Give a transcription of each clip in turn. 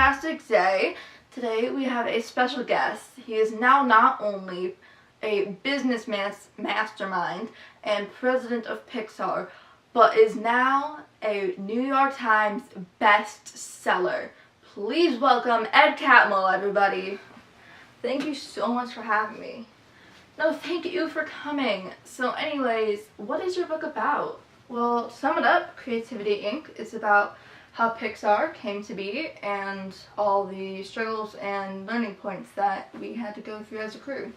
fantastic day. Today we have a special guest. He is now not only a business mastermind and president of Pixar, but is now a New York Times bestseller. Please welcome Ed Catmull, everybody. Thank you so much for having me. No, thank you for coming. So anyways, what is your book about? Well, to sum it up, Creativity Inc. is about how Pixar came to be and all the struggles and learning points that we had to go through as a crew.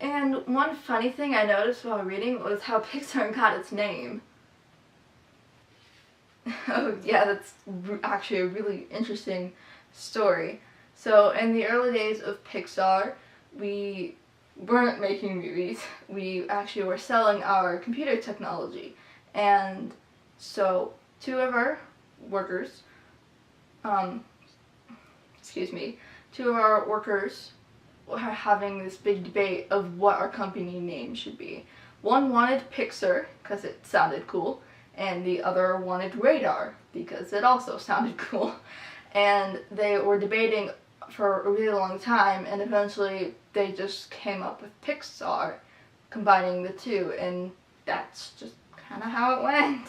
And one funny thing I noticed while reading was how Pixar got its name. Oh yeah, that's actually a really interesting story. So in the early days of Pixar, we weren't making movies. We actually were selling our computer technology. And so two of our workers were having this big debate of what our company name should be. One wanted Pixar because it sounded cool, and the other wanted Radar because it also sounded cool. And they were debating for a really long time, and eventually they just came up with Pixar, combining the two, and that's just kind of how it went.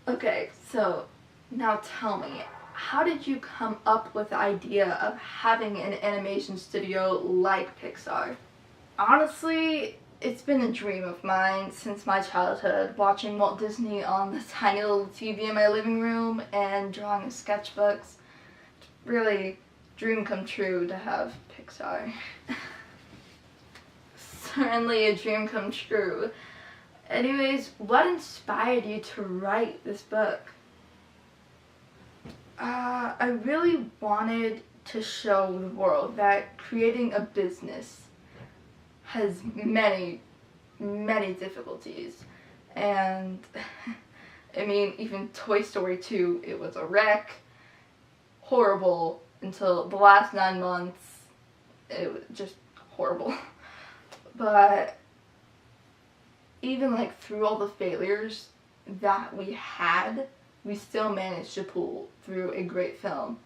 Okay, so now tell me, how did you come up with the idea of having an animation studio like Pixar? Honestly, it's been a dream of mine since my childhood, watching Walt Disney on the tiny little TV in my living room and drawing sketchbooks. Really, dream come true to have Pixar. Certainly a dream come true. Anyways, what inspired you to write this book? I really wanted to show the world that creating a business has many, many difficulties. And, I mean, even Toy Story 2, it was a wreck. Horrible until the last 9 months. It was just horrible. But even like through all the failures that we had, we still managed to pull through a great film.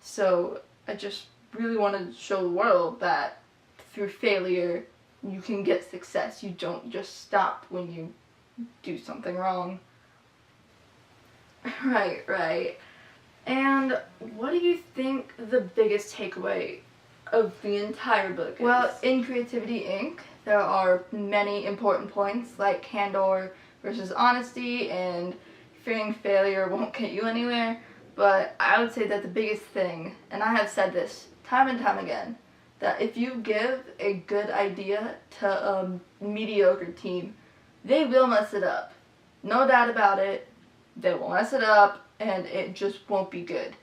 So I just really wanted to show the world that through failure you can get success. You don't just stop when you do something wrong. Right. And what do you think the biggest takeaway of the entire book is? Well, in Creativity Inc., there are many important points like candor versus honesty, and fearing failure won't get you anywhere. But I would say that the biggest thing, and I have said this time and time again, that if you give a good idea to a mediocre team, they will mess it up. No doubt about it. They will mess it up, and it just won't be good.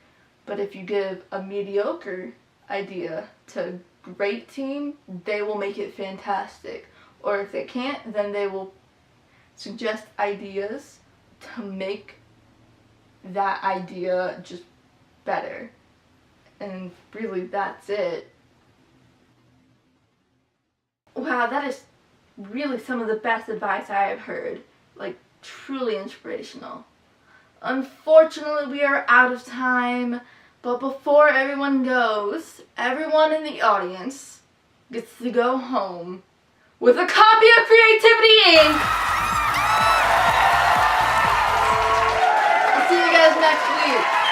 But if you give a mediocre idea to a great team, they will make it fantastic. Or if they can't, then they will suggest ideas to make that idea just better. And really, that's it. Wow, that is really some of the best advice I have heard. Like, truly inspirational. Unfortunately, we are out of time, but before everyone goes, everyone in the audience gets to go home with a copy of Creativity Inc. I'll see you guys next week.